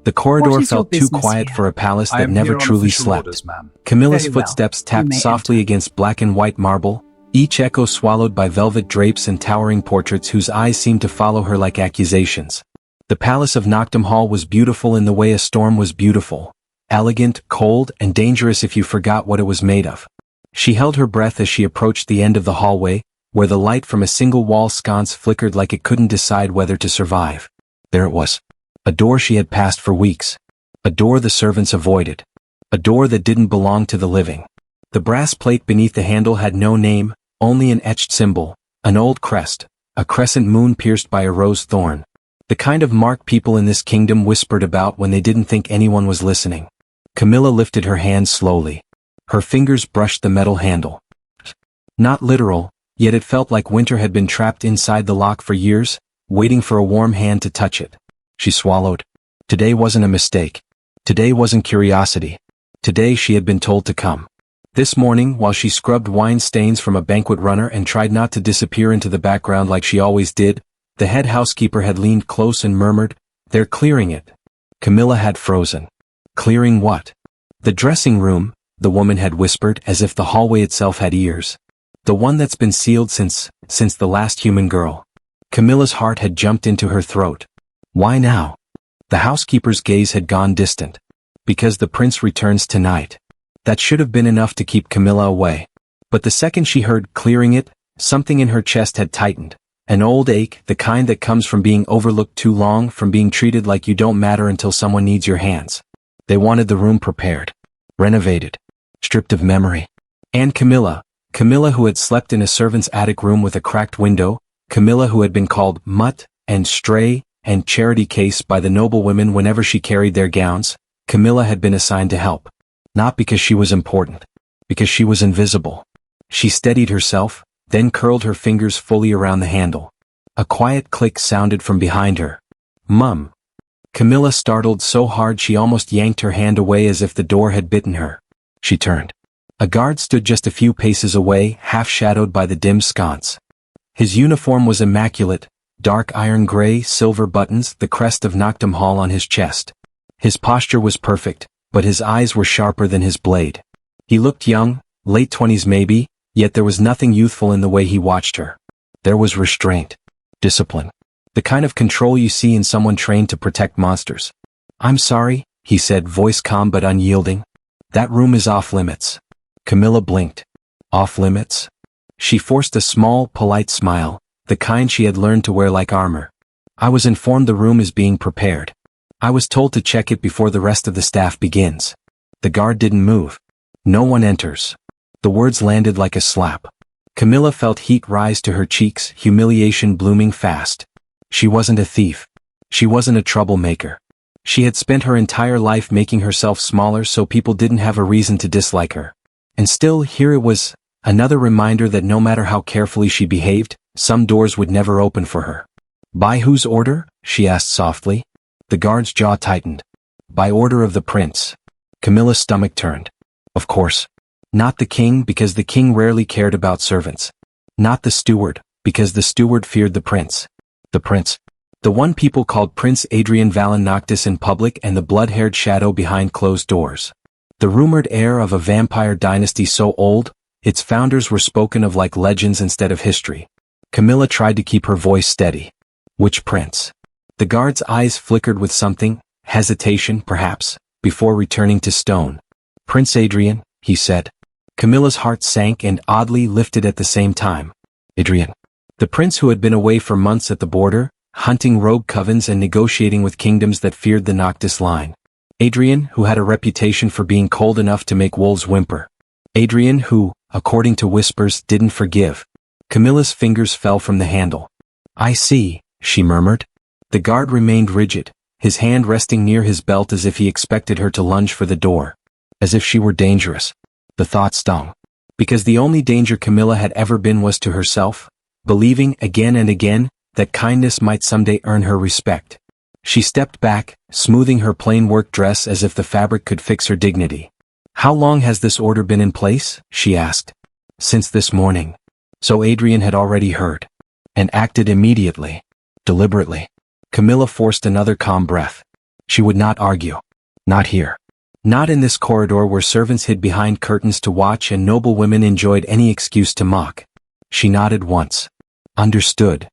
The corridor felt too quiet for a palace that never truly slept. Camilla's footsteps tapped softly against black and white marble, each echo swallowed by velvet drapes and towering portraits whose eyes seemed to follow her like accusations. The palace of Noctum Hall was beautiful in the way a storm was beautiful. Elegant, cold, and dangerous if you forgot what it was made of. She held her breath as she approached the end of the hallway, where the light from a single wall sconce flickered like it couldn't decide whether to survive. There it was. A door she had passed for weeks. A door the servants avoided. A door that didn't belong to the living. The brass plate beneath the handle had no name, only an etched symbol, an old crest, a crescent moon pierced by a rose thorn. The kind of mark people in this kingdom whispered about when they didn't think anyone was listening. Camilla lifted her hand slowly. Her fingers brushed the metal handle. Not literal, yet it felt like winter had been trapped inside the lock for years, waiting for a warm hand to touch it. She swallowed. Today wasn't a mistake. Today wasn't curiosity. Today she had been told to come. This morning, while she scrubbed wine stains from a banquet runner and tried not to disappear into the background like she always did, the head housekeeper had leaned close and murmured, "They're clearing it." Camilla had frozen. Clearing what? The dressing room, the woman had whispered as if the hallway itself had ears. The one that's been sealed since the last human girl. Camilla's heart had jumped into her throat. Why now? The housekeeper's gaze had gone distant. Because the prince returns tonight. That should have been enough to keep Camilla away. But the second she heard clearing it, something in her chest had tightened. An old ache, the kind that comes from being overlooked too long, from being treated like you don't matter until someone needs your hands. They wanted the room prepared. Renovated. Stripped of memory. And Camilla who had slept in a servant's attic room with a cracked window, Camilla who had been called mutt, and stray, and charity case by the noblewomen whenever she carried their gowns, Camilla had been assigned to help. Not because she was important. Because she was invisible. She steadied herself, then curled her fingers fully around the handle. A quiet click sounded from behind her. Mum. Camilla startled so hard she almost yanked her hand away as if the door had bitten her. She turned. A guard stood just a few paces away, half-shadowed by the dim sconce. His uniform was immaculate, dark iron gray, silver buttons, the crest of Noctum Hall on his chest. His posture was perfect, but his eyes were sharper than his blade. He looked young, late 20s maybe, yet there was nothing youthful in the way he watched her. There was restraint. Discipline. The kind of control you see in someone trained to protect monsters. "I'm sorry," he said, voice calm but unyielding. "That room is off limits." Camilla blinked. Off limits? She forced a small, polite smile, the kind she had learned to wear like armor. "I was informed the room is being prepared. I was told to check it before the rest of the staff begins." The guard didn't move. "No one enters." The words landed like a slap. Camilla felt heat rise to her cheeks, humiliation blooming fast. She wasn't a thief. She wasn't a troublemaker. She had spent her entire life making herself smaller so people didn't have a reason to dislike her. And still, here it was, another reminder that no matter how carefully she behaved, some doors would never open for her. "By whose order?" she asked softly. The guard's jaw tightened. "By order of the prince." Camilla's stomach turned. Of course. Not the king, because the king rarely cared about servants. Not the steward, because the steward feared the prince. The prince. The one people called Prince Adrian Valen Noctis in public and the blood-haired shadow behind closed doors. The rumored heir of a vampire dynasty so old, its founders were spoken of like legends instead of history. Camilla tried to keep her voice steady. Which prince? The guard's eyes flickered with something, hesitation perhaps, before returning to stone. "Prince Adrian," he said. Camilla's heart sank and oddly lifted at the same time. Adrian. The prince who had been away for months at the border, hunting rogue covens and negotiating with kingdoms that feared the Noctis line. Adrian, who had a reputation for being cold enough to make wolves whimper. Adrian who, according to whispers, didn't forgive. Camilla's fingers fell from the handle. "I see," she murmured. The guard remained rigid, his hand resting near his belt as if he expected her to lunge for the door. As if she were dangerous. The thought stung. Because the only danger Camilla had ever been was to herself, believing again and again that kindness might someday earn her respect. She stepped back, smoothing her plain work dress as if the fabric could fix her dignity. "How long has this order been in place?" she asked. "Since this morning." So Adrian had already heard. And acted immediately. Deliberately. Camilla forced another calm breath. She would not argue. Not here. Not in this corridor where servants hid behind curtains to watch and noble women enjoyed any excuse to mock. She nodded once. Understood.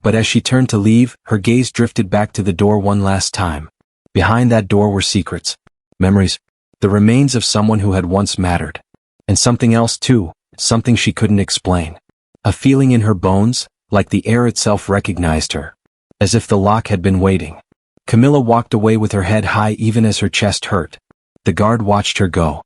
But as she turned to leave, her gaze drifted back to the door one last time. Behind that door were secrets. Memories. The remains of someone who had once mattered. And something else too, something she couldn't explain. A feeling in her bones, like the air itself recognized her. As if the lock had been waiting. Camilla walked away with her head high even as her chest hurt. The guard watched her go.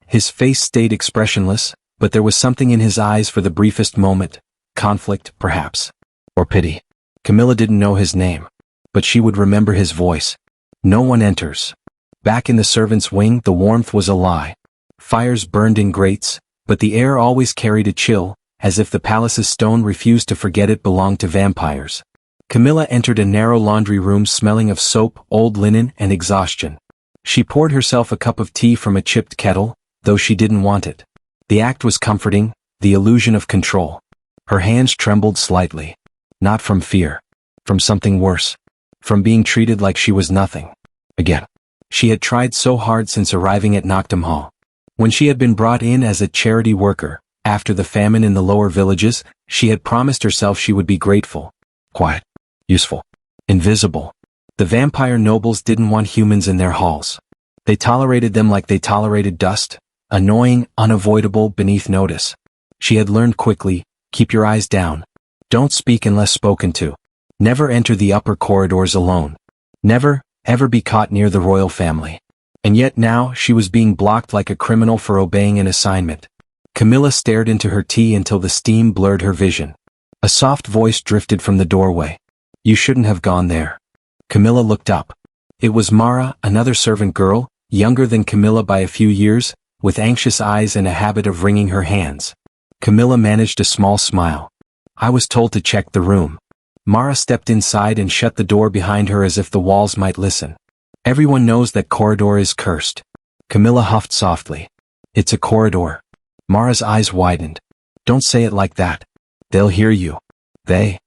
His face stayed expressionless, but there was something in his eyes for the briefest moment. Conflict, perhaps. Or pity. Camilla didn't know his name. But she would remember his voice. No one enters. Back in the servants' wing, the warmth was a lie. Fires burned in grates, but the air always carried a chill, as if the palace's stone refused to forget it belonged to vampires. Camilla entered a narrow laundry room smelling of soap, old linen, and exhaustion. She poured herself a cup of tea from a chipped kettle, though she didn't want it. The act was comforting, the illusion of control. Her hands trembled slightly. Not from fear. From something worse. From being treated like she was nothing. Again. She had tried so hard since arriving at Noctum Hall. When she had been brought in as a charity worker, after the famine in the lower villages, she had promised herself she would be grateful. Quiet. Useful. Invisible. The vampire nobles didn't want humans in their halls. They tolerated them like they tolerated dust, annoying, unavoidable, beneath notice. She had learned quickly, keep your eyes down. Don't speak unless spoken to. Never enter the upper corridors alone. Never, ever be caught near the royal family. And yet now she was being blocked like a criminal for obeying an assignment. Camilla stared into her tea until the steam blurred her vision. A soft voice drifted from the doorway. You shouldn't have gone there. Camilla looked up. It was Mara, another servant girl, younger than Camilla by a few years, with anxious eyes and a habit of wringing her hands. Camilla managed a small smile. I was told to check the room. Mara stepped inside and shut the door behind her as if the walls might listen. Everyone knows that corridor is cursed. Camilla huffed softly. It's a corridor. Mara's eyes widened. Don't say it like that. They'll hear you. They?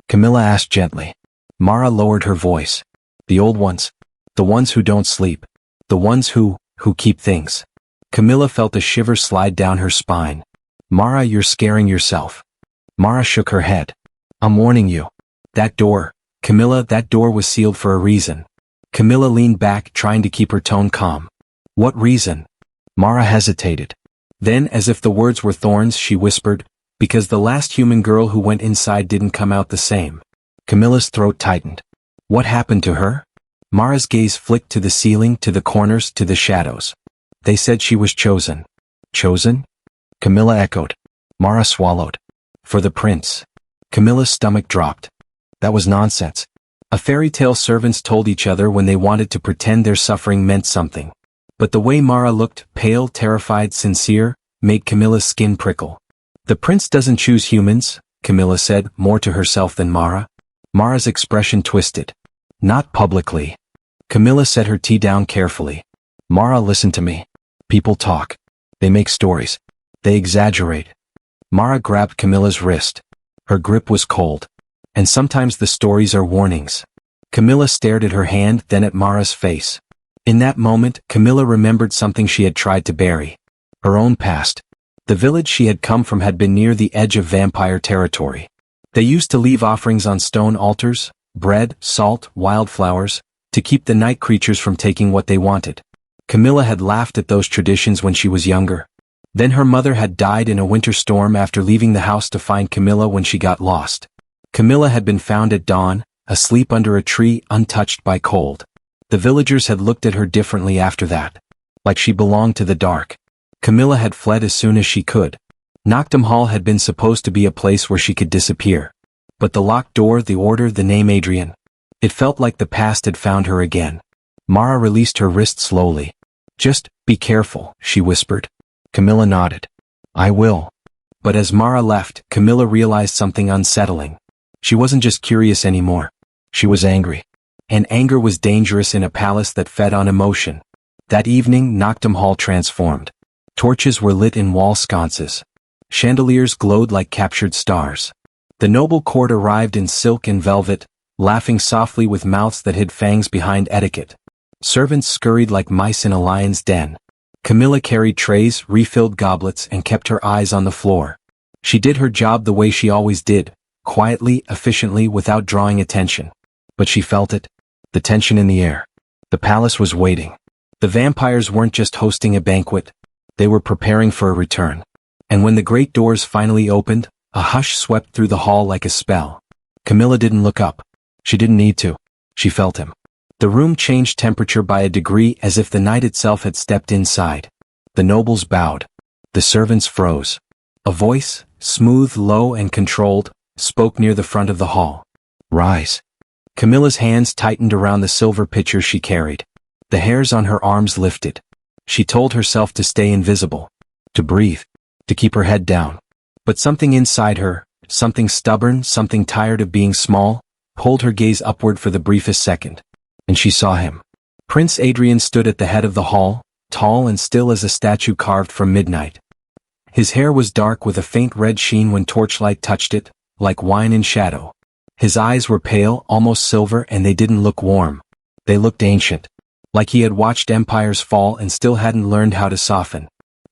Camilla asked gently. Mara lowered her voice. The old ones. The ones who don't sleep. The ones who keep things. Camilla felt a shiver slide down her spine. Mara, you're scaring yourself. Mara shook her head. I'm warning you. That door, Camilla, that door was sealed for a reason. Camilla leaned back, trying to keep her tone calm. What reason? Mara hesitated. Then, as if the words were thorns, she whispered, because the last human girl who went inside didn't come out the same. Camilla's throat tightened. What happened to her? Mara's gaze flicked to the ceiling, to the corners, to the shadows. They said she was chosen. Chosen? Camilla echoed. Mara swallowed. For the prince. Camilla's stomach dropped. That was nonsense. A fairy tale servants told each other when they wanted to pretend their suffering meant something. But the way Mara looked, pale, terrified, sincere, made Camilla's skin prickle. The prince doesn't choose humans, Camilla said, more to herself than Mara. Mara's expression twisted. Not publicly. Camilla set her tea down carefully. Mara, listen to me. People talk. They make stories. They exaggerate. Mara grabbed Camilla's wrist. Her grip was cold. And sometimes the stories are warnings. Camilla stared at her hand, then at Mara's face. In that moment, Camilla remembered something she had tried to bury. Her own past. The village she had come from had been near the edge of vampire territory. They used to leave offerings on stone altars, bread, salt, wildflowers, to keep the night creatures from taking what they wanted. Camilla had laughed at those traditions when she was younger. Then her mother had died in a winter storm after leaving the house to find Camilla when she got lost. Camilla had been found at dawn, asleep under a tree, untouched by cold. The villagers had looked at her differently after that. Like she belonged to the dark. Camilla had fled as soon as she could. Noctum Hall had been supposed to be a place where she could disappear. But the locked door, the order, the name Adrian. It felt like the past had found her again. Mara released her wrist slowly. Just, be careful, she whispered. Camilla nodded. I will. But as Mara left, Camilla realized something unsettling. She wasn't just curious anymore. She was angry. And anger was dangerous in a palace that fed on emotion. That evening, Noctum Hall transformed. Torches were lit in wall sconces. Chandeliers glowed like captured stars. The noble court arrived in silk and velvet, laughing softly with mouths that hid fangs behind etiquette. Servants scurried like mice in a lion's den. Camilla carried trays, refilled goblets, and kept her eyes on the floor. She did her job the way she always did, quietly, efficiently, without drawing attention. But she felt it. The tension in the air. The palace was waiting. The vampires weren't just hosting a banquet. They were preparing for a return. And when the great doors finally opened, a hush swept through the hall like a spell. Camilla didn't look up. She didn't need to. She felt him. The room changed temperature by a degree as if the night itself had stepped inside. The nobles bowed. The servants froze. A voice, smooth, low, and controlled, spoke near the front of the hall. Rise. Camilla's hands tightened around the silver pitcher she carried. The hairs on her arms lifted. She told herself to stay invisible. To breathe. To keep her head down. But something inside her, something stubborn, something tired of being small, pulled her gaze upward for the briefest second. And she saw him. Prince Adrian stood at the head of the hall, tall and still as a statue carved from midnight. His hair was dark with a faint red sheen when torchlight touched it, like wine in shadow. His eyes were pale, almost silver, and they didn't look warm. They looked ancient. Like he had watched empires fall and still hadn't learned how to soften.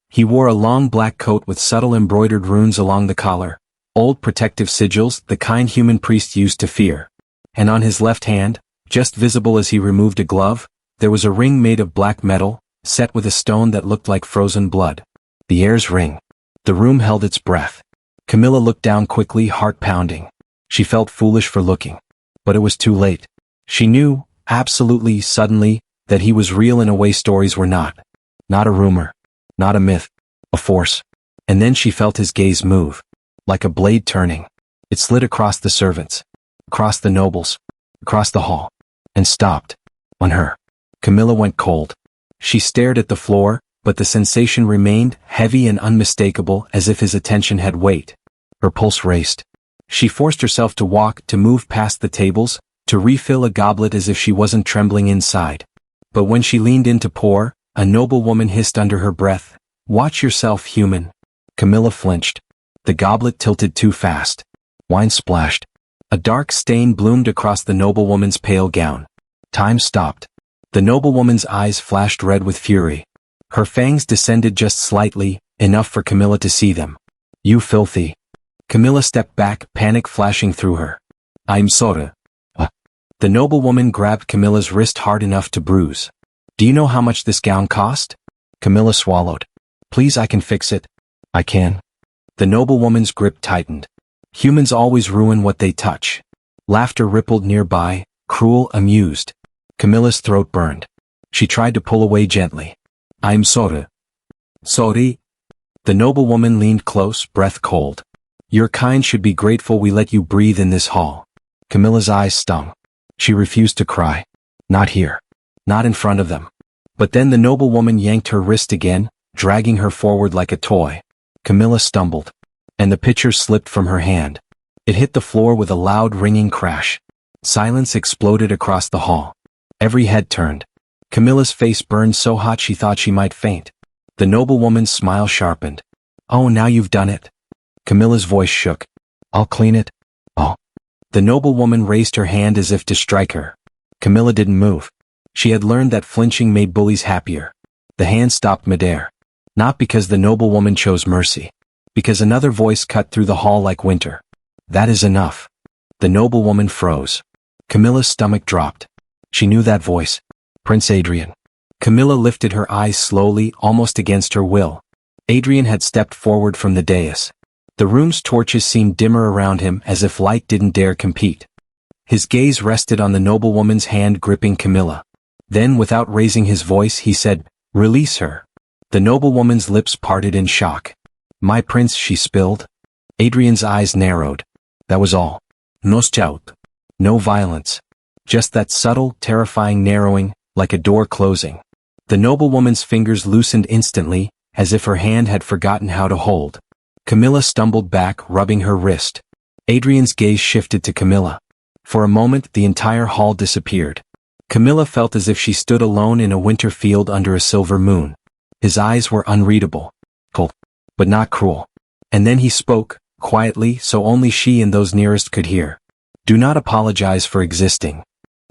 He wore a long black coat with subtle embroidered runes along the collar, old protective sigils, the kind human priests used to fear. And on his left hand, just visible as he removed a glove, there was a ring made of black metal, set with a stone that looked like frozen blood. The heir's ring. The room held its breath. Camilla looked down quickly, heart pounding. She felt foolish for looking. But it was too late. She knew, absolutely, suddenly, that he was real in a way stories were not. Not a rumor. Not a myth. A force. And then she felt his gaze move. Like a blade turning. It slid across the servants. Across the nobles. Across the hall. And stopped. On her. Camilla went cold. She stared at the floor, but the sensation remained, heavy and unmistakable, as if his attention had weight. Her pulse raced. She forced herself to walk, to move past the tables, to refill a goblet as if she wasn't trembling inside. But when she leaned in to pour, a noblewoman hissed under her breath, "Watch yourself, human." Camilla flinched. The goblet tilted too fast. Wine splashed. A dark stain bloomed across the noblewoman's pale gown. Time stopped. The noblewoman's eyes flashed red with fury. Her fangs descended just slightly, enough for Camilla to see them. "You filthy." Camilla stepped back, panic flashing through her. "I'm sorry." The noblewoman grabbed Camilla's wrist hard enough to bruise. "Do you know how much this gown cost?" Camilla swallowed. "Please, I can fix it." "I can." The noblewoman's grip tightened. Humans always ruin what they touch. Laughter rippled nearby, cruel, amused. Camilla's throat burned. She tried to pull away gently. "I'm sorry." "Sorry?" The noblewoman leaned close, breath cold. "Your kind should be grateful we let you breathe in this hall." Camilla's eyes stung. She refused to cry. Not here. Not in front of them. But then the noblewoman yanked her wrist again, dragging her forward like a toy. Camilla stumbled. And the pitcher slipped from her hand. It hit the floor with a loud ringing crash. Silence exploded across the hall. Every head turned. Camilla's face burned so hot she thought she might faint. The noblewoman's smile sharpened. "Oh, now you've done it." Camilla's voice shook. "I'll clean it." "Oh." The noblewoman raised her hand as if to strike her. Camilla didn't move. She had learned that flinching made bullies happier. The hand stopped midair. Not because the noblewoman chose mercy. Because another voice cut through the hall like winter. "That is enough." The noblewoman froze. Camilla's stomach dropped. She knew that voice. Prince Adrian. Camilla lifted her eyes slowly, almost against her will. Adrian had stepped forward from the dais. The room's torches seemed dimmer around him, as if light didn't dare compete. His gaze rested on the noblewoman's hand gripping Camilla. Then, without raising his voice, he said, "Release her." The noblewoman's lips parted in shock. "My prince," she spilled. Adrian's eyes narrowed. That was all. No shout. No violence. Just that subtle, terrifying narrowing, like a door closing. The noblewoman's fingers loosened instantly, as if her hand had forgotten how to hold. Camilla stumbled back, rubbing her wrist. Adrian's gaze shifted to Camilla. For a moment, the entire hall disappeared. Camilla felt as if she stood alone in a winter field under a silver moon. His eyes were unreadable. Cold. But not cruel. And then he spoke, quietly, so only she and those nearest could hear. "Do not apologize for existing."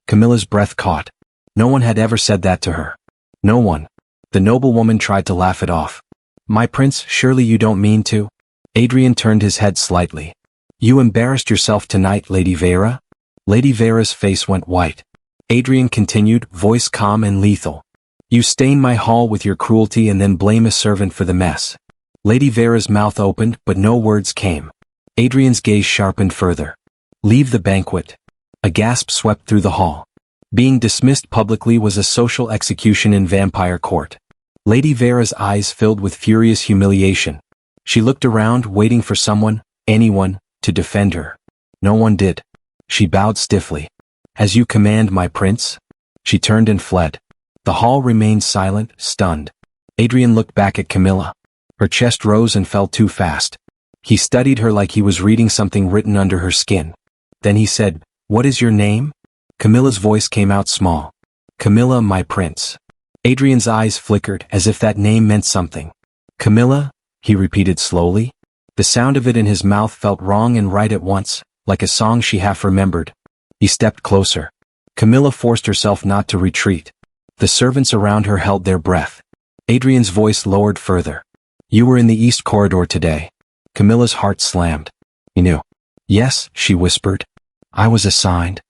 Camilla's breath caught. No one had ever said that to her. No one. The noblewoman tried to laugh it off. My prince, surely you don't mean to? Adrian turned his head slightly. You embarrassed yourself tonight, Lady Vera? Lady Vera's face went white. Adrian continued, voice calm and lethal. You stain my hall with your cruelty and then blame a servant for the mess. Lady Vera's mouth opened, but no words came. Adrian's gaze sharpened further. Leave the banquet. A gasp swept through the hall. Being dismissed publicly was a social execution in vampire court. Lady Vera's eyes filled with furious humiliation. She looked around, waiting for someone, anyone, to defend her. No one did. She bowed stiffly. As you command, my prince. She turned and fled. The hall remained silent, stunned. Adrian looked back at Camilla. Her chest rose and fell too fast. He studied her like he was reading something written under her skin. Then he said, What is your name? Camilla's voice came out small. Camilla, my prince. Adrian's eyes flickered as if that name meant something. Camilla? He repeated slowly. The sound of it in his mouth felt wrong and right at once, like a song she half remembered. He stepped closer. Camilla forced herself not to retreat. The servants around her held their breath. Adrian's voice lowered further. You were in the east corridor today. Camilla's heart slammed. You knew. Yes, she whispered. I was assigned.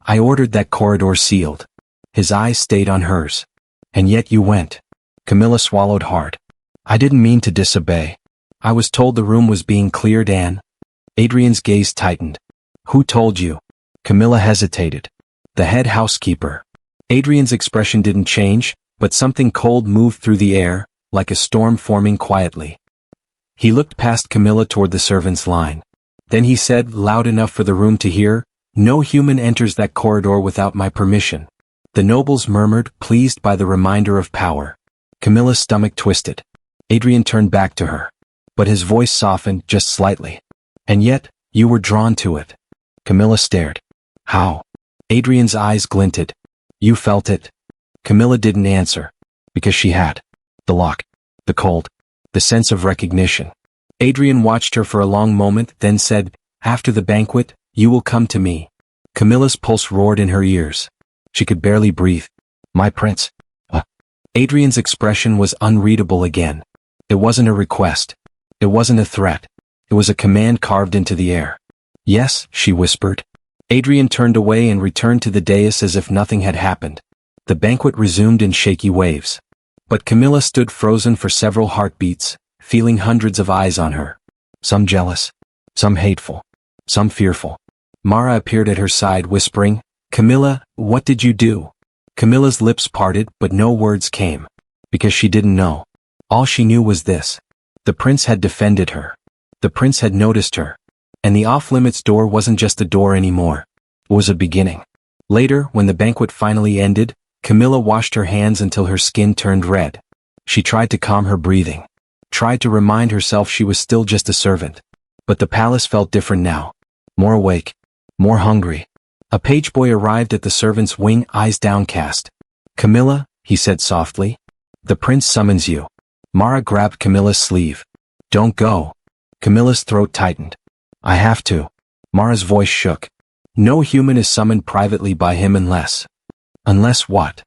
I ordered that corridor sealed. His eyes stayed on hers. And yet you went. Camilla swallowed hard. I didn't mean to disobey. I was told the room was being cleared and... Adrian's gaze tightened. Who told you? Camilla hesitated. The head housekeeper. Adrian's expression didn't change, but something cold moved through the air, like a storm forming quietly. He looked past Camilla toward the servants' line. Then he said, loud enough for the room to hear, No human enters that corridor without my permission. The nobles murmured, pleased by the reminder of power. Camilla's stomach twisted. Adrian turned back to her. But his voice softened just slightly. And yet, you were drawn to it. Camilla stared. How? Adrian's eyes glinted. You felt it. Camilla didn't answer. Because she had. The lock. The cold. The sense of recognition. Adrian watched her for a long moment, then said, After the banquet, you will come to me. Camilla's pulse roared in her ears. She could barely breathe. My prince. Adrian's expression was unreadable again. It wasn't a request. It wasn't a threat. It was a command carved into the air. Yes, she whispered. Adrian turned away and returned to the dais as if nothing had happened. The banquet resumed in shaky waves. But Camilla stood frozen for several heartbeats, feeling hundreds of eyes on her. Some jealous. Some hateful. Some fearful. Mara appeared at her side whispering, Camilla, what did you do? Camilla's lips parted but no words came. Because she didn't know. All she knew was this. The prince had defended her. The prince had noticed her. And the off-limits door wasn't just a door anymore. It was a beginning. Later, when the banquet finally ended, Camilla washed her hands until her skin turned red. She tried to calm her breathing. Tried to remind herself she was still just a servant. But the palace felt different now. More awake. More hungry. A page boy arrived at the servant's wing, eyes downcast. Camilla, he said softly. The prince summons you. Mara grabbed Camilla's sleeve. Don't go. Camilla's throat tightened. I have to. Mara's voice shook. No human is summoned privately by him unless... Unless what?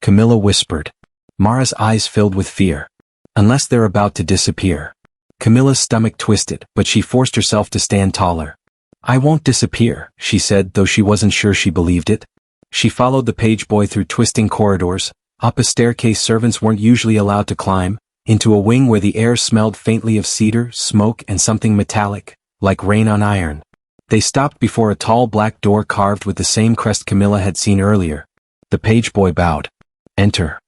Camilla whispered. Mara's eyes filled with fear. Unless they're about to disappear. Camilla's stomach twisted, but she forced herself to stand taller. I won't disappear, she said, though she wasn't sure she believed it. She followed the page boy through twisting corridors, up a staircase servants weren't usually allowed to climb, into a wing where the air smelled faintly of cedar, smoke, and something metallic, like rain on iron. They stopped before a tall black door carved with the same crest Camilla had seen earlier. The page boy bowed. Enter.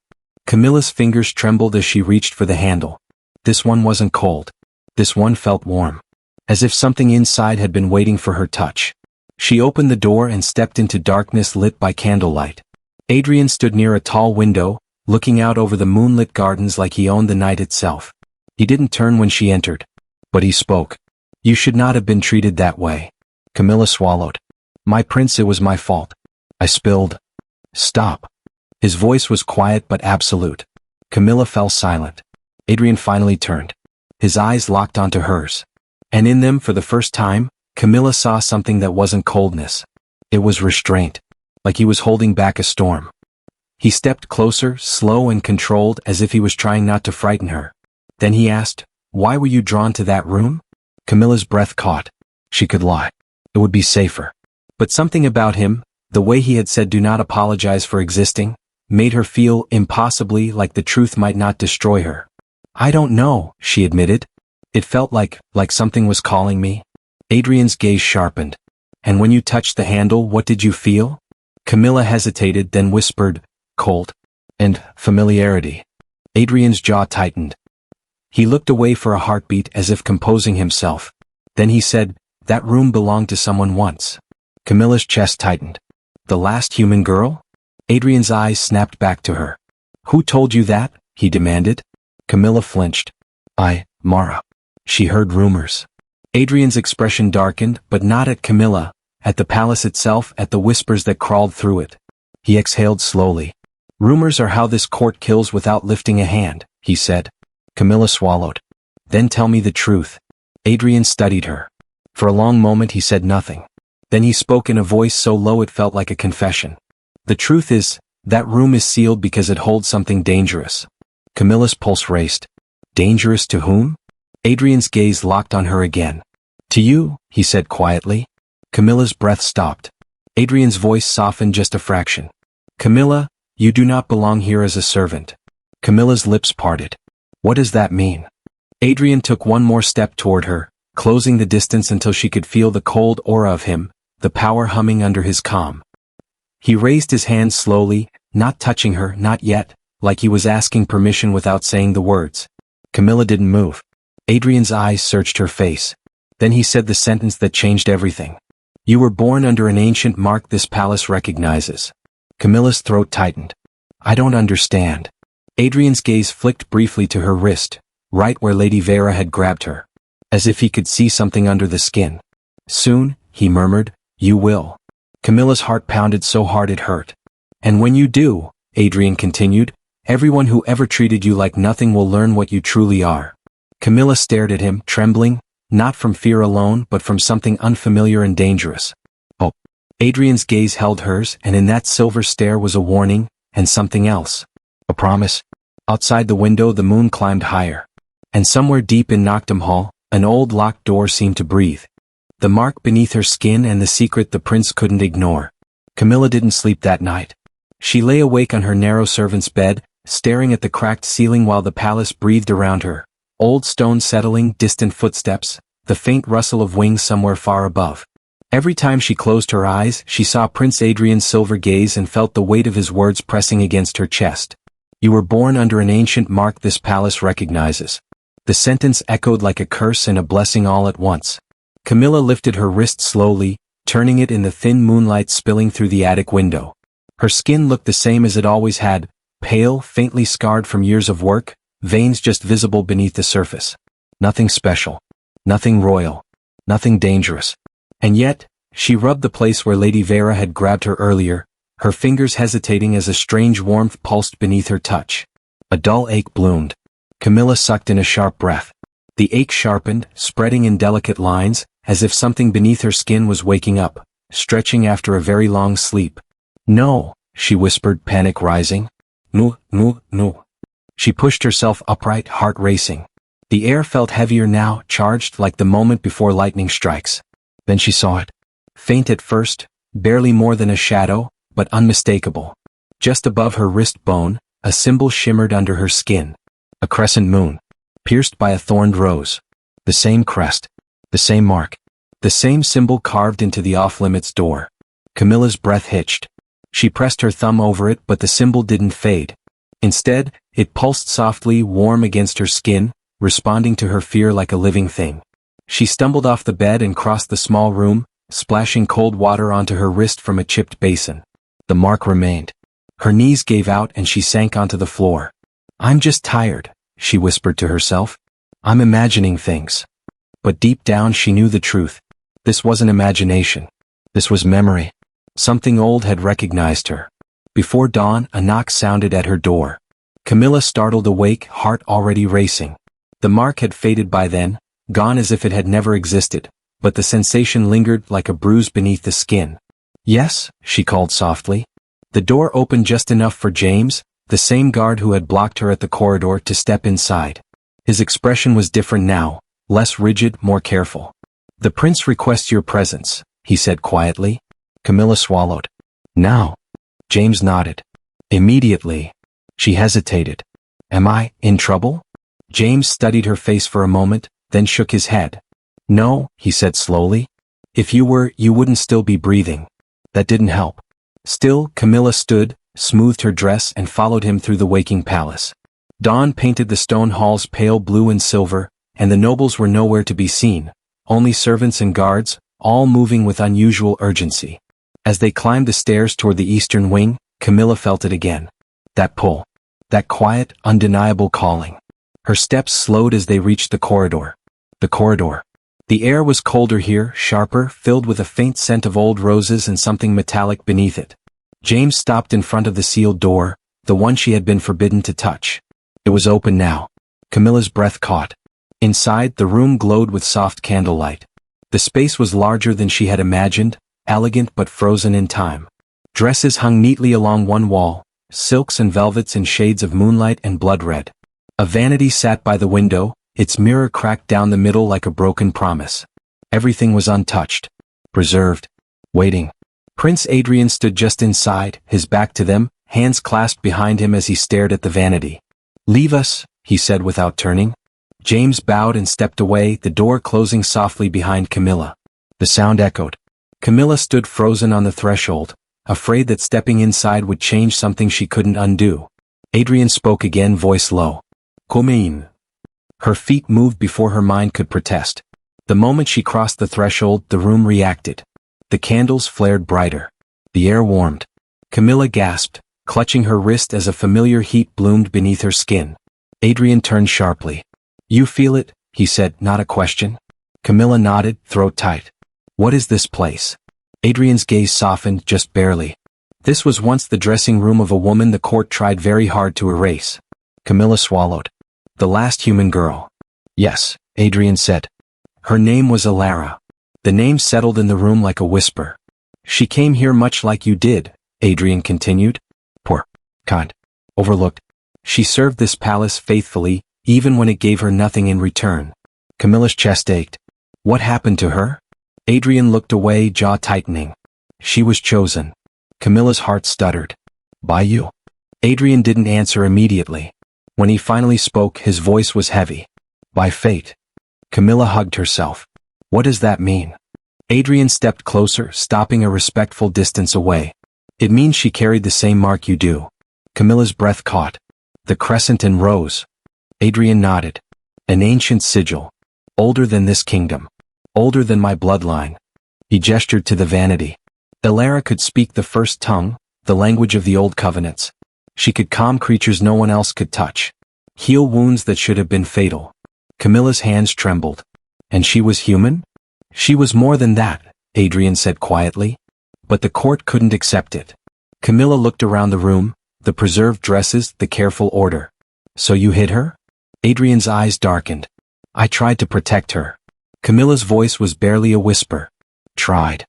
Camilla's fingers trembled as she reached for the handle. This one wasn't cold. This one felt warm. As if something inside had been waiting for her touch. She opened the door and stepped into darkness lit by candlelight. Adrian stood near a tall window, looking out over the moonlit gardens like he owned the night itself. He didn't turn when she entered. But he spoke. You should not have been treated that way. Camilla swallowed. My prince, it was my fault. I spilled. Stop. His voice was quiet but absolute. Camilla fell silent. Adrian finally turned. His eyes locked onto hers. And in them, for the first time, Camilla saw something that wasn't coldness. It was restraint. Like he was holding back a storm. He stepped closer, slow and controlled, as if he was trying not to frighten her. Then he asked, "Why were you drawn to that room?" Camilla's breath caught. She could lie. It would be safer. But something about him, the way he had said "do not apologize for existing," made her feel impossibly like the truth might not destroy her. "I don't know," she admitted. "It felt like something was calling me." Adrian's gaze sharpened. "And when you touched the handle, what did you feel?" Camilla hesitated, then whispered, "Cold. And familiarity." Adrian's jaw tightened. He looked away for a heartbeat, as if composing himself. Then he said, "That room belonged to someone once." Camilla's chest tightened. "The last human girl?" Adrian's eyes snapped back to her. "Who told you that?" he demanded. Camilla flinched. Mara. She heard rumors." Adrian's expression darkened, but not at Camilla, at the palace itself, at the whispers that crawled through it. He exhaled slowly. "Rumors are how this court kills without lifting a hand," he said. Camilla swallowed. "Then tell me the truth." Adrian studied her. For a long moment he said nothing. Then he spoke in a voice so low it felt like a confession. "The truth is, that room is sealed because it holds something dangerous." Camilla's pulse raced. "Dangerous to whom?" Adrian's gaze locked on her again. "To you," he said quietly. Camilla's breath stopped. Adrian's voice softened just a fraction. "Camilla, you do not belong here as a servant." Camilla's lips parted. "What does that mean?" Adrian took one more step toward her, closing the distance until she could feel the cold aura of him, the power humming under his calm. He raised his hand slowly, not touching her, not yet, like he was asking permission without saying the words. Camilla didn't move. Adrian's eyes searched her face. Then he said the sentence that changed everything. "You were born under an ancient mark this palace recognizes." Camilla's throat tightened. "I don't understand." Adrian's gaze flicked briefly to her wrist, right where Lady Vera had grabbed her. As if he could see something under the skin. "Soon," he murmured, "you will." Camilla's heart pounded so hard it hurt. "And when you do," Adrian continued, "everyone who ever treated you like nothing will learn what you truly are." Camilla stared at him, trembling, not from fear alone but from something unfamiliar and dangerous. "Oh." Adrian's gaze held hers, and in that silver stare was a warning, and something else. A promise. Outside the window the moon climbed higher. And somewhere deep in Noctum Hall, an old locked door seemed to breathe. The mark beneath her skin and the secret the prince couldn't ignore. Camilla didn't sleep that night. She lay awake on her narrow servant's bed, staring at the cracked ceiling while the palace breathed around her. Old stone settling, distant footsteps, the faint rustle of wings somewhere far above. Every time she closed her eyes, she saw Prince Adrian's silver gaze and felt the weight of his words pressing against her chest. "You were born under an ancient mark this palace recognizes." The sentence echoed like a curse and a blessing all at once. Camilla lifted her wrist slowly, turning it in the thin moonlight spilling through the attic window. Her skin looked the same as it always had, pale, faintly scarred from years of work, veins just visible beneath the surface. Nothing special. Nothing royal. Nothing dangerous. And yet, she rubbed the place where Lady Vera had grabbed her earlier, her fingers hesitating as a strange warmth pulsed beneath her touch. A dull ache bloomed. Camilla sucked in a sharp breath. The ache sharpened, spreading in delicate lines, as if something beneath her skin was waking up, stretching after a very long sleep. "No," she whispered, panic rising. "No, no, no." She pushed herself upright, heart racing. The air felt heavier now, charged like the moment before lightning strikes. Then she saw it. Faint at first, barely more than a shadow, but unmistakable. Just above her wrist bone, a symbol shimmered under her skin. A crescent moon, pierced by a thorned rose. The same crest. The same mark. The same symbol carved into the off-limits door. Camilla's breath hitched. She pressed her thumb over it, but the symbol didn't fade. Instead, it pulsed softly, warm against her skin, responding to her fear like a living thing. She stumbled off the bed and crossed the small room, splashing cold water onto her wrist from a chipped basin. The mark remained. Her knees gave out and she sank onto the floor. "I'm just tired," she whispered to herself. "I'm imagining things." But deep down she knew the truth. This wasn't imagination. This was memory. Something old had recognized her. Before dawn, a knock sounded at her door. Camilla startled awake, heart already racing. The mark had faded by then, gone as if it had never existed, but the sensation lingered like a bruise beneath the skin. "Yes," she called softly. The door opened just enough for James, the same guard who had blocked her at the corridor, to step inside. His expression was different now, less rigid, more careful. "The prince requests your presence," he said quietly. Camilla swallowed. "Now?" James nodded. "Immediately." She hesitated. "Am I in trouble?" James studied her face for a moment, then shook his head. "No," he said slowly. "If you were, you wouldn't still be breathing." That didn't help. Still, Camilla stood, smoothed her dress, and followed him through the waking palace. Dawn painted the stone halls pale blue and silver, and the nobles were nowhere to be seen, only servants and guards, all moving with unusual urgency. As they climbed the stairs toward the eastern wing, Camilla felt it again. That pull. That quiet, undeniable calling. Her steps slowed as they reached the corridor. The corridor. The air was colder here, sharper, filled with a faint scent of old roses and something metallic beneath it. James stopped in front of the sealed door, the one she had been forbidden to touch. It was open now. Camilla's breath caught. Inside, the room glowed with soft candlelight. The space was larger than she had imagined, elegant but frozen in time. Dresses hung neatly along one wall, silks and velvets in shades of moonlight and blood red. A vanity sat by the window, its mirror cracked down the middle like a broken promise. Everything was untouched, preserved, waiting. Prince Adrian stood just inside, his back to them, hands clasped behind him as he stared at the vanity. "Leave us," he said without turning. James bowed and stepped away, the door closing softly behind Camilla. The sound echoed. Camilla stood frozen on the threshold, afraid that stepping inside would change something she couldn't undo. Adrian spoke again, voice low. "Come in." Her feet moved before her mind could protest. The moment she crossed the threshold, the room reacted. The candles flared brighter. The air warmed. Camilla gasped, clutching her wrist as a familiar heat bloomed beneath her skin. Adrian turned sharply. "You feel it?" he said, not a question. Camilla nodded, throat tight. "What is this place?" Adrian's gaze softened, just barely. This was once the dressing room of a woman the court tried very hard to erase. Camilla swallowed. "The last human girl." "Yes," Adrian said. "Her name was Alara." The name settled in the room like a whisper. "She came here much like you did," Adrian continued. "Poor, kind, overlooked. She served this palace faithfully, even when it gave her nothing in return." Camilla's chest ached. "What happened to her?" Adrian looked away, jaw tightening. "She was chosen." Camilla's heart stuttered. "By you?" Adrian didn't answer immediately. When he finally spoke, his voice was heavy. "By fate." Camilla hugged herself. "What does that mean?" Adrian stepped closer, stopping a respectful distance away. "It means she carried the same mark you do." Camilla's breath caught. "The crescent and rose." Adrian nodded. "An ancient sigil. Older than this kingdom. Older than my bloodline." He gestured to the vanity. Alara could speak the first tongue, the language of the old covenants. She could calm creatures no one else could touch. Heal wounds that should have been fatal. Camilla's hands trembled. "And she was human?" "She was more than that," Adrian said quietly. "But the court couldn't accept it." Camilla looked around the room, the preserved dresses, the careful order. "So you hid her?" Adrian's eyes darkened. "I tried to protect her." Camilla's voice was barely a whisper. "Tried."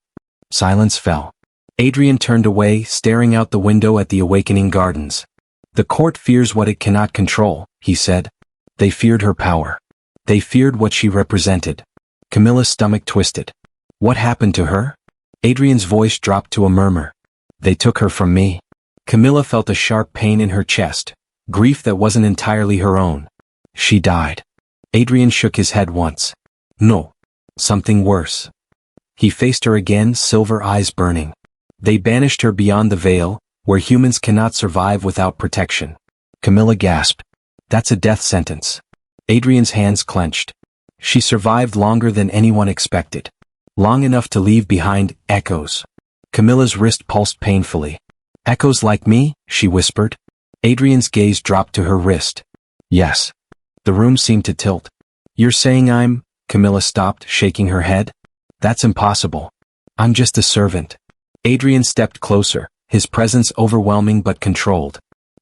Silence fell. Adrian turned away, staring out the window at the awakening gardens. "The court fears what it cannot control," he said. They feared her power. They feared what she represented. Camilla's stomach twisted. "What happened to her?" Adrian's voice dropped to a murmur. "They took her from me." Camilla felt a sharp pain in her chest, grief that wasn't entirely her own. "She died." Adrian shook his head once. "No. Something worse." He faced her again, silver eyes burning. "They banished her beyond the veil, where humans cannot survive without protection." Camilla gasped. "That's a death sentence." Adrian's hands clenched. "She survived longer than anyone expected. Long enough to leave behind echoes." Camilla's wrist pulsed painfully. "Echoes like me?" she whispered. Adrian's gaze dropped to her wrist. "Yes." The room seemed to tilt. "You're saying I'm—" Camilla stopped, shaking her head. "That's impossible. I'm just a servant." Adrian stepped closer, his presence overwhelming but controlled.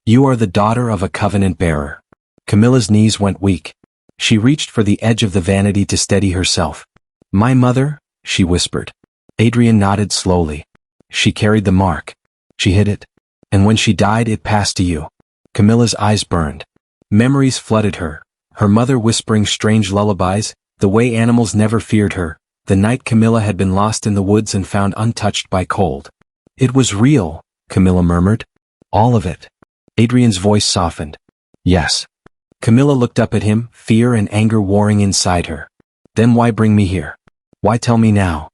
"You are the daughter of a covenant bearer." Camilla's knees went weak. She reached for the edge of the vanity to steady herself. "My mother?" she whispered. Adrian nodded slowly. "She carried the mark. She hid it." And when she died it passed to you. Camilla's eyes burned. Memories flooded her. Her mother whispering strange lullabies, the way animals never feared her, the night Camilla had been lost in the woods and found untouched by cold. It was real, Camilla murmured. All of it. Adrian's voice softened. Yes. Camilla looked up at him, fear and anger warring inside her. Then why bring me here? Why tell me now?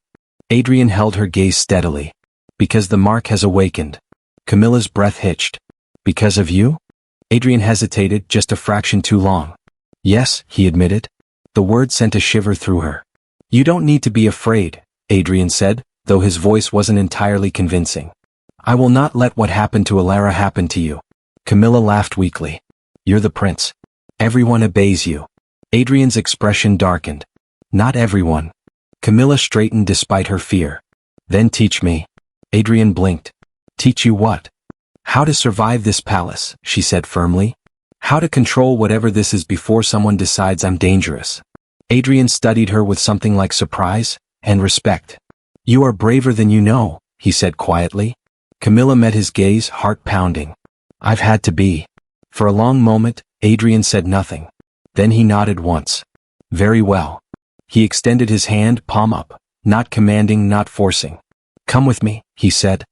Adrian held her gaze steadily. Because the mark has awakened. Camilla's breath hitched. Because of you? Adrian hesitated, just a fraction too long. Yes, he admitted. The word sent a shiver through her. You don't need to be afraid, Adrian said, though his voice wasn't entirely convincing. I will not let what happened to Alara happen to you. Camilla laughed weakly. You're the prince. Everyone obeys you. Adrian's expression darkened. Not everyone. Camilla straightened despite her fear. Then teach me. Adrian blinked. Teach you what? How to survive this palace, she said firmly. How to control whatever this is before someone decides I'm dangerous. Adrian studied her with something like surprise and respect. You are braver than you know, he said quietly. Camilla met his gaze, heart pounding. I've had to be. For a long moment, Adrian said nothing. Then he nodded once. Very well. He extended his hand, palm up, not commanding, not forcing. Come with me, he said.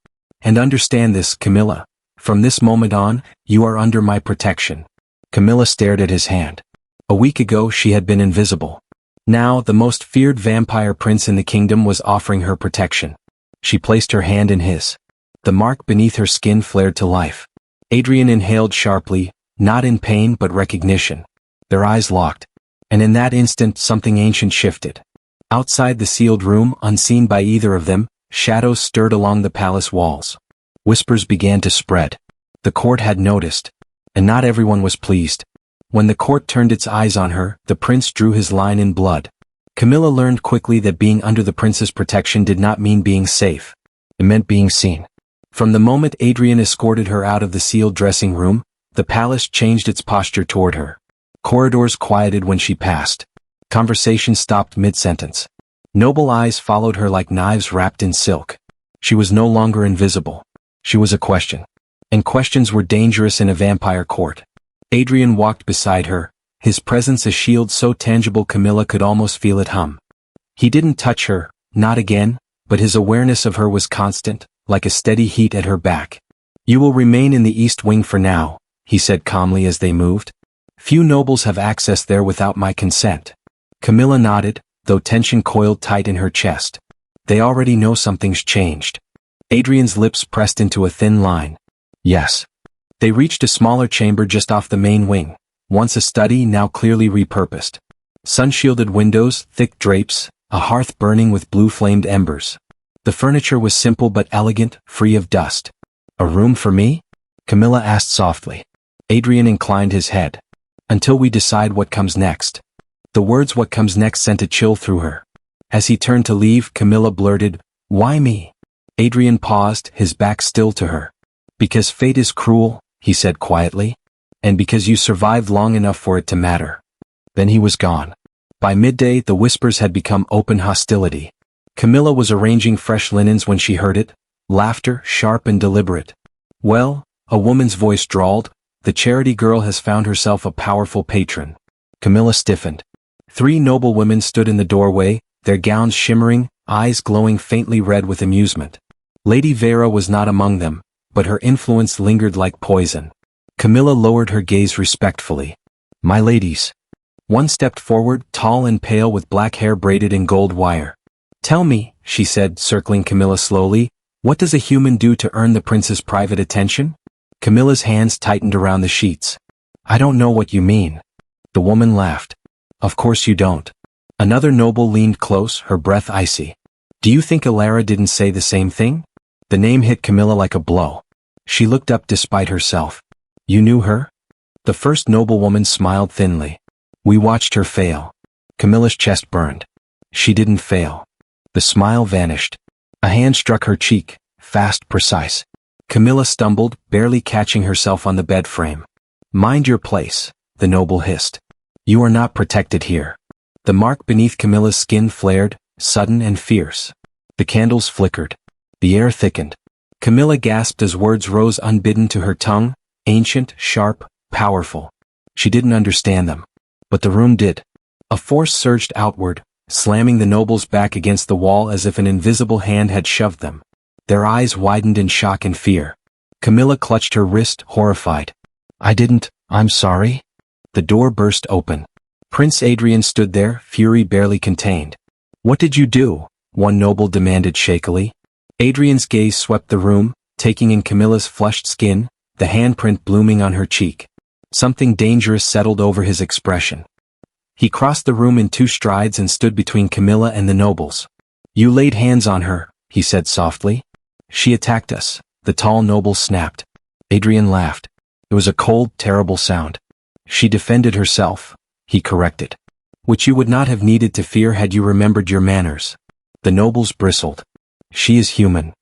And understand this, Camilla. From this moment on, you are under my protection. Camilla stared at his hand. A week ago she had been invisible. Now the most feared vampire prince in the kingdom was offering her protection. She placed her hand in his. The mark beneath her skin flared to life. Adrian inhaled sharply, not in pain but recognition. Their eyes locked. And in that instant something ancient shifted. Outside the sealed room, unseen by either of them, shadows stirred along the palace walls. Whispers began to spread. The court had noticed. And not everyone was pleased. When the court turned its eyes on her, the prince drew his line in blood. Camilla learned quickly that being under the prince's protection did not mean being safe. It meant being seen. From the moment Adrian escorted her out of the sealed dressing room, the palace changed its posture toward her. Corridors quieted when she passed. Conversation stopped mid-sentence. Noble eyes followed her like knives wrapped in silk. She was no longer invisible. She was a question. And questions were dangerous in a vampire court. Adrian walked beside her, his presence a shield so tangible Camilla could almost feel it hum. He didn't touch her, not again, but his awareness of her was constant, like a steady heat at her back. You will remain in the East Wing for now, he said calmly as they moved. Few nobles have access there without my consent. Camilla nodded, though tension coiled tight in her chest. They already know something's changed. Adrian's lips pressed into a thin line. Yes. They reached a smaller chamber just off the main wing, once a study now clearly repurposed. Sun-shielded windows, thick drapes, a hearth burning with blue-flamed embers. The furniture was simple but elegant, free of dust. A room for me? Camilla asked softly. Adrian inclined his head. Until we decide what comes next. The words "what comes next" sent a chill through her. As he turned to leave, Camilla blurted, "Why me?" Adrian paused, his back still to her. Because fate is cruel, he said quietly. And because you survived long enough for it to matter. Then he was gone. By midday, the whispers had become open hostility. Camilla was arranging fresh linens when she heard it, laughter, sharp and deliberate. Well, a woman's voice drawled, the charity girl has found herself a powerful patron. Camilla stiffened. 3 noble women stood in the doorway, their gowns shimmering, eyes glowing faintly red with amusement. Lady Vera was not among them, but her influence lingered like poison. Camilla lowered her gaze respectfully. My ladies. One stepped forward, tall and pale with black hair braided in gold wire. Tell me, she said, circling Camilla slowly, what does a human do to earn the prince's private attention? Camilla's hands tightened around the sheets. I don't know what you mean. The woman laughed. Of course you don't. Another noble leaned close, her breath icy. Do you think Alara didn't say the same thing? The name hit Camilla like a blow. She looked up despite herself. You knew her? The first noblewoman smiled thinly. We watched her fail. Camilla's chest burned. She didn't fail. The smile vanished. A hand struck her cheek, fast, precise. Camilla stumbled, barely catching herself on the bed frame. Mind your place, the noble hissed. You are not protected here. The mark beneath Camilla's skin flared, sudden and fierce. The candles flickered. The air thickened. Camilla gasped as words rose unbidden to her tongue, ancient, sharp, powerful. She didn't understand them. But the room did. A force surged outward, slamming the nobles back against the wall as if an invisible hand had shoved them. Their eyes widened in shock and fear. Camilla clutched her wrist, horrified. I'm sorry. The door burst open. Prince Adrian stood there, fury barely contained. What did you do? One noble demanded shakily. Adrian's gaze swept the room, taking in Camilla's flushed skin, the handprint blooming on her cheek. Something dangerous settled over his expression. He crossed the room in 2 strides and stood between Camilla and the nobles. You laid hands on her, he said softly. She attacked us, the tall noble snapped. Adrian laughed. It was a cold, terrible sound. She defended herself, he corrected. Which you would not have needed to fear had you remembered your manners. The nobles bristled. She is human.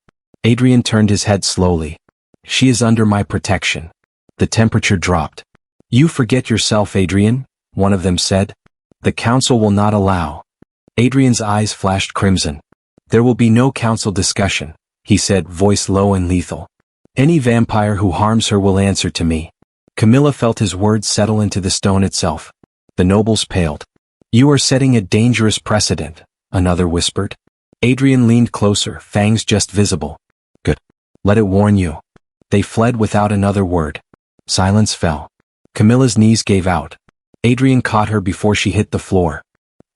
Adrian turned his head slowly. She is under my protection. The temperature dropped. You forget yourself, Adrian, one of them said. The council will not allow. Adrian's eyes flashed crimson. There will be no council discussion, he said, voice low and lethal. Any vampire who harms her will answer to me. Camilla felt his words settle into the stone itself. The nobles paled. You are setting a dangerous precedent, another whispered. Adrian leaned closer, fangs just visible. Good. Let it warn you. They fled without another word. Silence fell. Camilla's knees gave out. Adrian caught her before she hit the floor.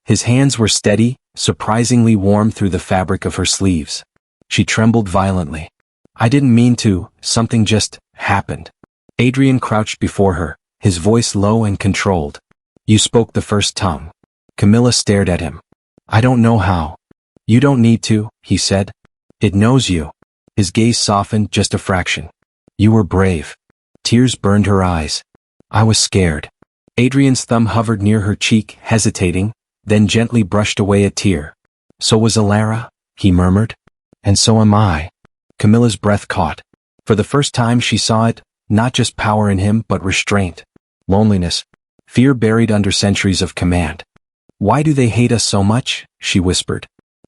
His hands were steady, surprisingly warm through the fabric of her sleeves. She trembled violently. I didn't mean to, something just happened. Adrian crouched before her, his voice low and controlled. You spoke the first tongue. Camilla stared at him. I don't know how. You don't need to, he said. It knows you. His gaze softened just a fraction. You were brave. Tears burned her eyes. I was scared. Adrian's thumb hovered near her cheek, hesitating, then gently brushed away a tear. So was Alara, he murmured. And so am I. Camilla's breath caught. For the first time she saw it, not just power in him but restraint. Loneliness. Fear buried under centuries of command. Why do they hate us so much? She whispered.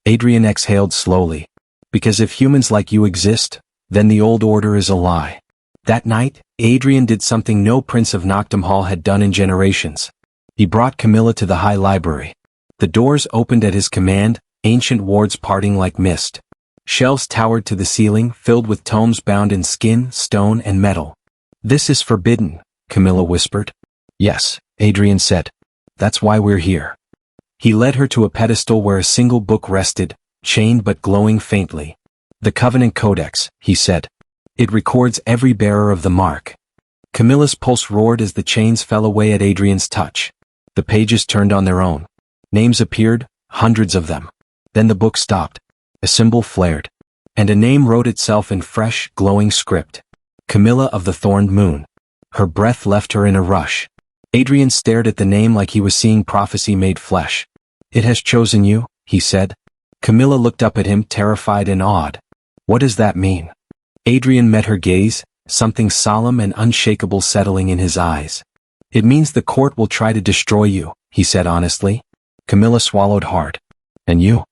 Adrian exhaled slowly. Because if humans like you exist, then the old order is a lie. That night, Adrian did something no prince of Noctum Hall had done in generations. He brought Camilla to the high library. The doors opened at his command, ancient wards parting like mist. Shelves towered to the ceiling, filled with tomes bound in skin, stone, and metal. This is forbidden, Camilla whispered. Yes, Adrian said. That's why we're here. He led her to a pedestal where a single book rested, chained but glowing faintly. The Covenant Codex, he said. It records every bearer of the mark. Camilla's pulse roared as the chains fell away at Adrian's touch. The pages turned on their own. Names appeared, hundreds of them. Then the book stopped. A symbol flared. And a name wrote itself in fresh, glowing script. Camilla of the Thorned Moon. Her breath left her in a rush. Adrian stared at the name like he was seeing prophecy made flesh. It has chosen you, he said. Camilla looked up at him, terrified and awed. What does that mean? Adrian met her gaze, something solemn and unshakable settling in his eyes. It means the court will try to destroy you, he said honestly. Camilla swallowed hard. And you?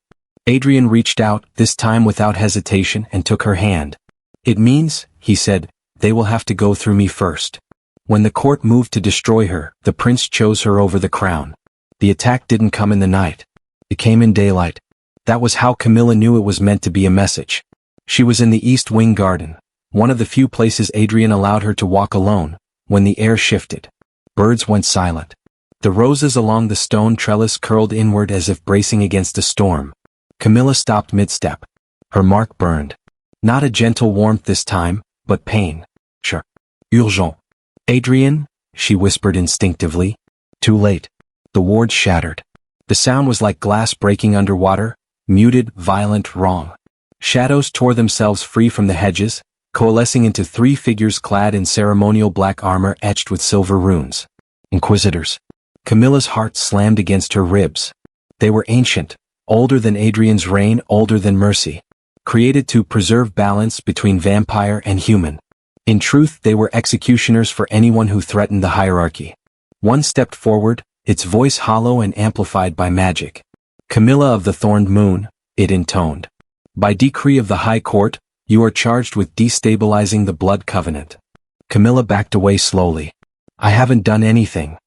Adrian reached out, this time without hesitation, and took her hand. It means, he said, they will have to go through me first. When the court moved to destroy her, the prince chose her over the crown. The attack didn't come in the night. It came in daylight. That was how Camilla knew it was meant to be a message. She was in the East Wing garden, one of the few places Adrian allowed her to walk alone, when the air shifted. Birds went silent. The roses along the stone trellis curled inward as if bracing against a storm. Camilla stopped mid-step. Her mark burned. Not a gentle warmth this time, but pain. Sure. Urgent. Adrian, she whispered instinctively. Too late. The ward shattered. The sound was like glass breaking underwater, muted, violent, wrong. Shadows tore themselves free from the hedges, coalescing into 3 figures clad in ceremonial black armor etched with silver runes. Inquisitors. Camilla's heart slammed against her ribs. They were ancient, older than Adrian's reign, older than mercy. Created to preserve balance between vampire and human. In truth, they were executioners for anyone who threatened the hierarchy. One stepped forward, its voice hollow and amplified by magic. Camilla of the Thorned Moon, it intoned. By decree of the High Court, You are charged with destabilizing the blood covenant. Camilla backed away slowly. I haven't done anything.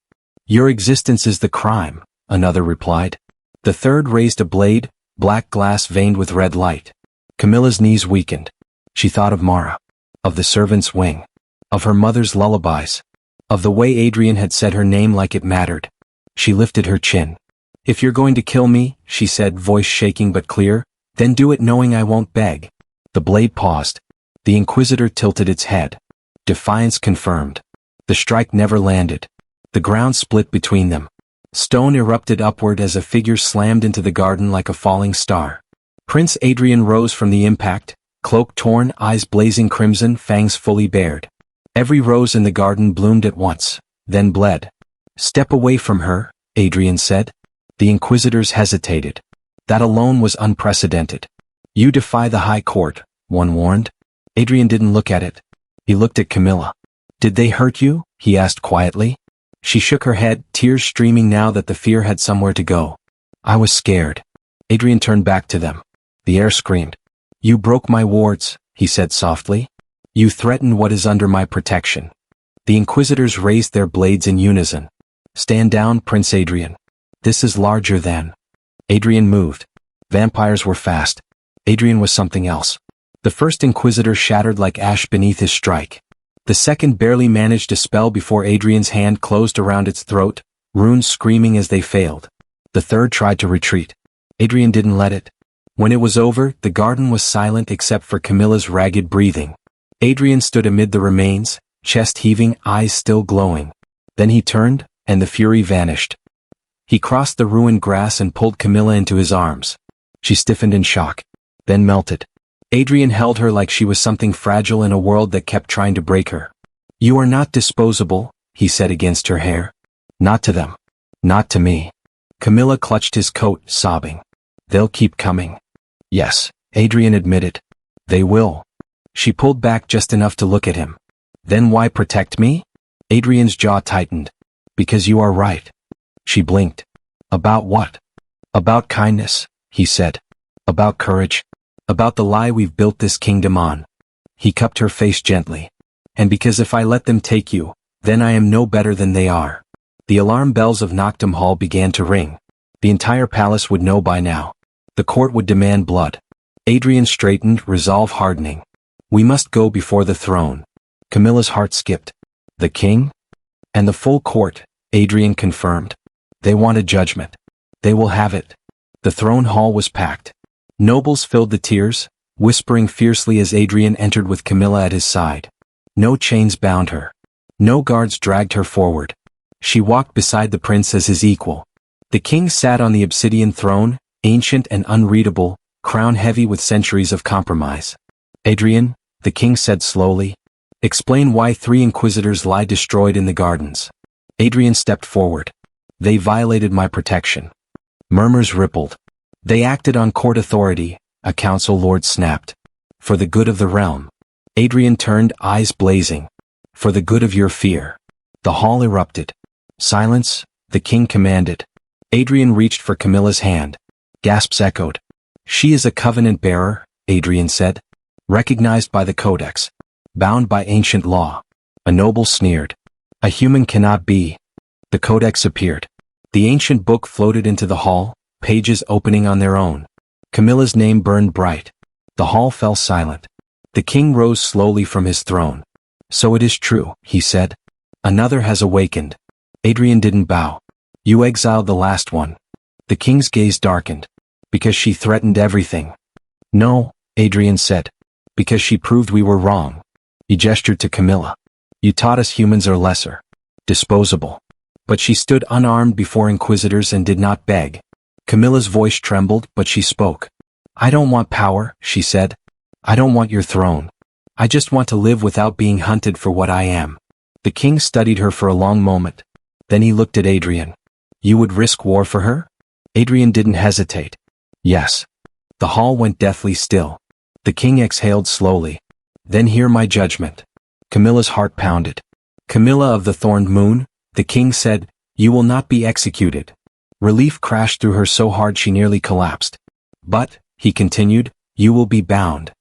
Your existence is the crime, another replied. The third raised a blade, black glass veined with red light. Camilla's knees weakened. She thought of Mara, of the servant's wing, of her mother's lullabies, of the way Adrian had said her name like it mattered. She lifted her chin. If you're going to kill me, she said, voice shaking but clear, then do it knowing I won't beg. The blade paused. The Inquisitor tilted its head. Defiance confirmed. The strike never landed. The ground split between them. Stone erupted upward as a figure slammed into the garden like a falling star. Prince Adrian rose from the impact, cloak torn, eyes blazing crimson, fangs fully bared. Every rose in the garden bloomed at once, then bled. Step away from her, Adrian said. The Inquisitors hesitated. That alone was unprecedented. You defy the High Court, one warned. Adrian didn't look at it. He looked at Camilla. Did they hurt you? He asked quietly. She shook her head, tears streaming now that the fear had somewhere to go. I was scared. Adrian turned back to them. The air screamed. You broke my wards, he said softly. You threatened what is under my protection. The Inquisitors raised their blades in unison. Stand down, Prince Adrian. This is larger than. Adrian moved. Vampires were fast. Adrian was something else. The first Inquisitor shattered like ash beneath his strike. The second barely managed a spell before Adrian's hand closed around its throat, runes screaming as they failed. The third tried to retreat. Adrian didn't let it. When it was over, the garden was silent except for Camilla's ragged breathing. Adrian stood amid the remains, chest heaving, eyes still glowing. Then he turned, and the fury vanished. He crossed the ruined grass and pulled Camilla into his arms. She stiffened in shock, then melted. Adrian held her like she was something fragile in a world that kept trying to break her. You are not disposable, he said against her hair. Not to them. Not to me. Camilla clutched his coat, sobbing. They'll keep coming. Yes, Adrian admitted. They will. She pulled back just enough to look at him. Then why protect me? Adrian's jaw tightened. Because you are right. She blinked. About what? About kindness, he said. About courage. About the lie we've built this kingdom on. He cupped her face gently. And because if I let them take you, then I am no better than they are. The alarm bells of Noctum Hall began to ring. The entire palace would know by now. The court would demand blood. Adrian straightened, resolve hardening. We must go before the throne. Camilla's heart skipped. The king? And the full court, Adrian confirmed. They want a judgment. They will have it. The throne hall was packed. Nobles filled the tiers, whispering fiercely as Adrian entered with Camilla at his side. No chains bound her. No guards dragged her forward. She walked beside the prince as his equal. The king sat on the obsidian throne, ancient and unreadable, crown heavy with centuries of compromise. Adrian, the king said slowly, explain why 3 inquisitors lie destroyed in the gardens. Adrian stepped forward. They violated my protection. Murmurs rippled. They acted on court authority, a council lord snapped. For the good of the realm. Adrian turned, eyes blazing. For the good of your fear. The hall erupted. Silence, the king commanded. Adrian reached for Camilla's hand. Gasps echoed. She is a covenant bearer, Adrian said. Recognized by the codex. Bound by ancient law. A noble sneered. A human cannot be. The codex appeared. The ancient book floated into the hall, pages opening on their own. Camilla's name burned bright. The hall fell silent. The king rose slowly from his throne. So it is true, he said. Another has awakened. Adrian didn't bow. You exiled the last one. The king's gaze darkened. Because she threatened everything. No, Adrian said. Because she proved we were wrong. He gestured to Camilla. You taught us humans are lesser. Disposable. But she stood unarmed before inquisitors and did not beg. Camilla's voice trembled, but she spoke. I don't want power, she said. I don't want your throne. I just want to live without being hunted for what I am. The king studied her for a long moment. Then he looked at Adrian. You would risk war for her? Adrian didn't hesitate. Yes. The hall went deathly still. The king exhaled slowly. Then hear my judgment. Camilla's heart pounded. Camilla of the Thorned Moon, the king said, you will not be executed. Relief crashed through her so hard she nearly collapsed. But, he continued, you will be bound.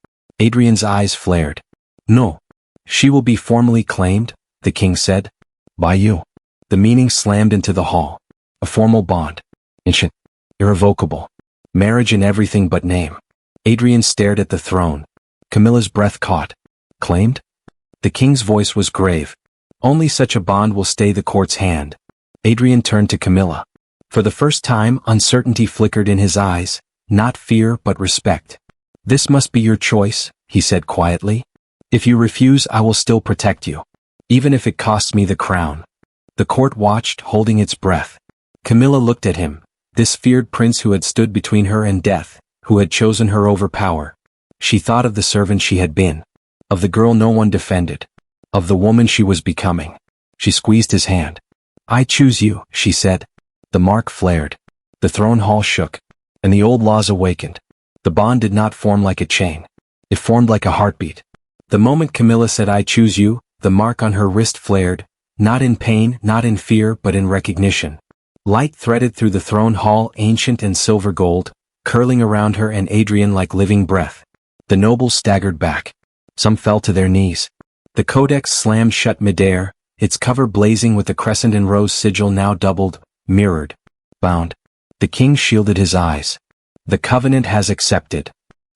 Adrian's eyes flared. No. She will be formally claimed, the king said. By you. The meaning slammed into the hall. A formal bond. Ancient. Irrevocable. Marriage in everything but name. Adrian stared at the throne. Camilla's breath caught. Claimed? The king's voice was grave. Only such a bond will stay the court's hand. Adrian turned to Camilla. For the first time, uncertainty flickered in his eyes, not fear but respect. This must be your choice, he said quietly. If you refuse, I will still protect you. Even if it costs me the crown. The court watched, holding its breath. Camilla looked at him, this feared prince who had stood between her and death, who had chosen her over power. She thought of the servant she had been. Of the girl no one defended. Of the woman she was becoming. She squeezed his hand. I choose you, she said. The mark flared. The throne hall shook. And the old laws awakened. The bond did not form like a chain. It formed like a heartbeat. The moment Camilla said I choose you, the mark on her wrist flared, not in pain, not in fear, but in recognition. Light threaded through the throne hall, ancient and silver gold, curling around her and Adrian like living breath. The nobles staggered back. Some fell to their knees. The codex slammed shut midair, its cover blazing with the crescent and rose sigil now doubled, mirrored, bound. The king shielded his eyes. The covenant has accepted.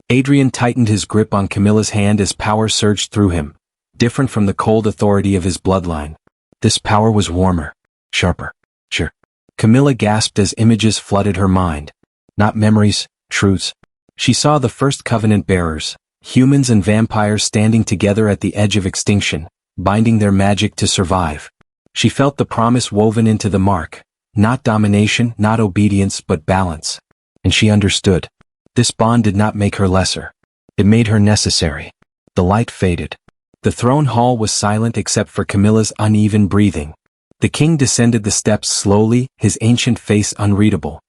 Adrian tightened his grip on Camilla's hand as power surged through him, different from the cold authority of his bloodline. This power was warmer, sharper. Sure. Camilla gasped as images flooded her mind. Not memories, truths. She saw the first covenant bearers, humans and vampires standing together at the edge of extinction, binding their magic to survive. She felt the promise woven into the mark, not domination, not obedience, but balance. And she understood. This bond did not make her lesser. It made her necessary. The light faded. The throne hall was silent except for Camilla's uneven breathing. The king descended the steps slowly, his ancient face unreadable.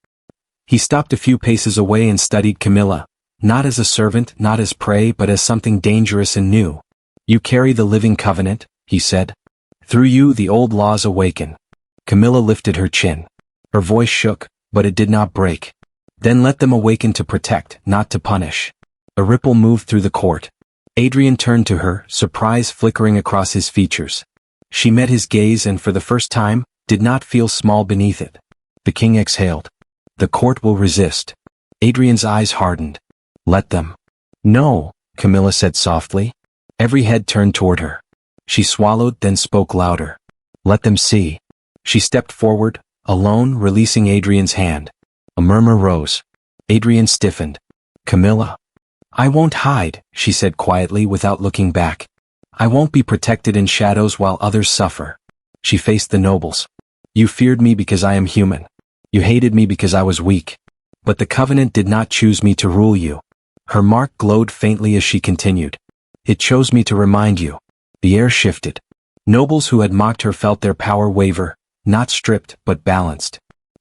He stopped a few paces away and studied Camilla, not as a servant, not as prey, but as something dangerous and new. You carry the living covenant, he said. Through you the old laws awaken. Camilla lifted her chin. Her voice shook, but it did not break. Then let them awaken to protect, not to punish. A ripple moved through the court. Adrian turned to her, surprise flickering across his features. She met his gaze and for the first time, did not feel small beneath it. The king exhaled. The court will resist. Adrian's eyes hardened. Let them. No, Camilla said softly. Every head turned toward her. She swallowed, then spoke louder. Let them see. She stepped forward, alone, releasing Adrian's hand. A murmur rose. Adrian stiffened. Camilla. I won't hide, she said quietly without looking back. I won't be protected in shadows while others suffer. She faced the nobles. You feared me because I am human. You hated me because I was weak. But the covenant did not choose me to rule you. Her mark glowed faintly as she continued. It chose me to remind you. The air shifted. Nobles who had mocked her felt their power waver, not stripped but balanced.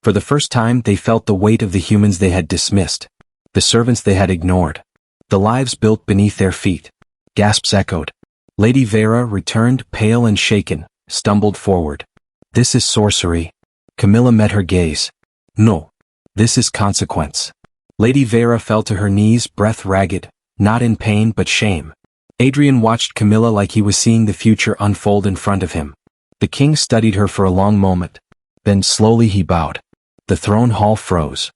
For the first time they felt the weight of the humans they had dismissed. The servants they had ignored. The lives built beneath their feet. Gasps echoed. Lady Vera returned, pale and shaken, stumbled forward. This is sorcery. Camilla met her gaze. No. This is consequence. Lady Vera fell to her knees, breath ragged, not in pain but shame. Adrian watched Camilla like he was seeing the future unfold in front of him. The king studied her for a long moment. Then slowly he bowed. The throne hall froze.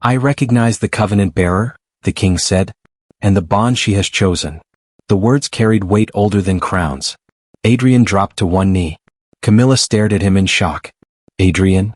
I recognize the covenant bearer, the king said, and the bond she has chosen. The words carried weight older than crowns. Adrian dropped to one knee. Camilla stared at him in shock. Adrian?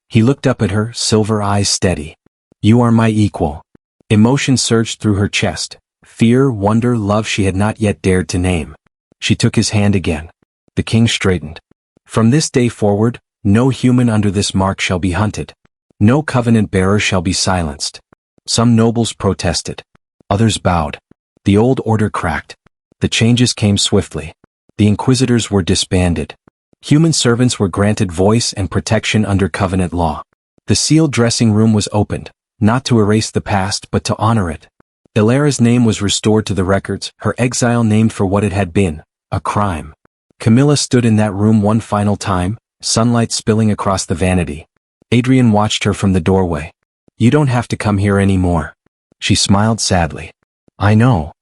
He looked up at her, silver eyes steady. You are my equal. Emotion surged through her chest. Fear, wonder, love she had not yet dared to name. She took his hand again. The king straightened. From this day forward, no human under this mark shall be hunted. No covenant bearer shall be silenced. Some nobles protested. Others bowed. The old order cracked. The changes came swiftly. The inquisitors were disbanded. Human servants were granted voice and protection under covenant law. The sealed dressing room was opened, not to erase the past but to honor it. Ilara's name was restored to the records, her exile named for what it had been, a crime. Camilla stood in that room one final time, sunlight spilling across the vanity. Adrian watched her from the doorway. You don't have to come here anymore. She smiled sadly. I know.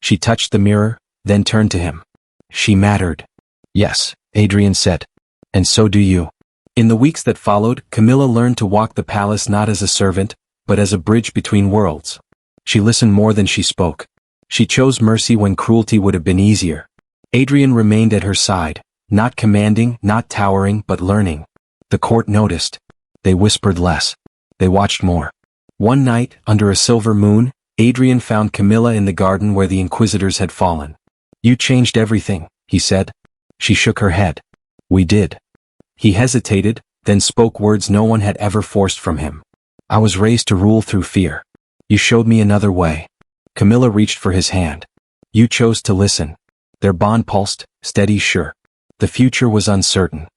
She touched the mirror, then turned to him. She mattered. Yes, Adrian said. And so do you. In the weeks that followed, Camilla learned to walk the palace not as a servant, but as a bridge between worlds. She listened more than she spoke. She chose mercy when cruelty would have been easier. Adrian remained at her side, not commanding, not towering, but learning. The court noticed. They whispered less. They watched more. One night, under a silver moon, Adrian found Camilla in the garden where the inquisitors had fallen. You changed everything, he said. She shook her head. We did. He hesitated, then spoke words no one had ever forced from him. I was raised to rule through fear. You showed me another way. Camilla reached for his hand. You chose to listen. Their bond pulsed, steady, sure. The future was uncertain.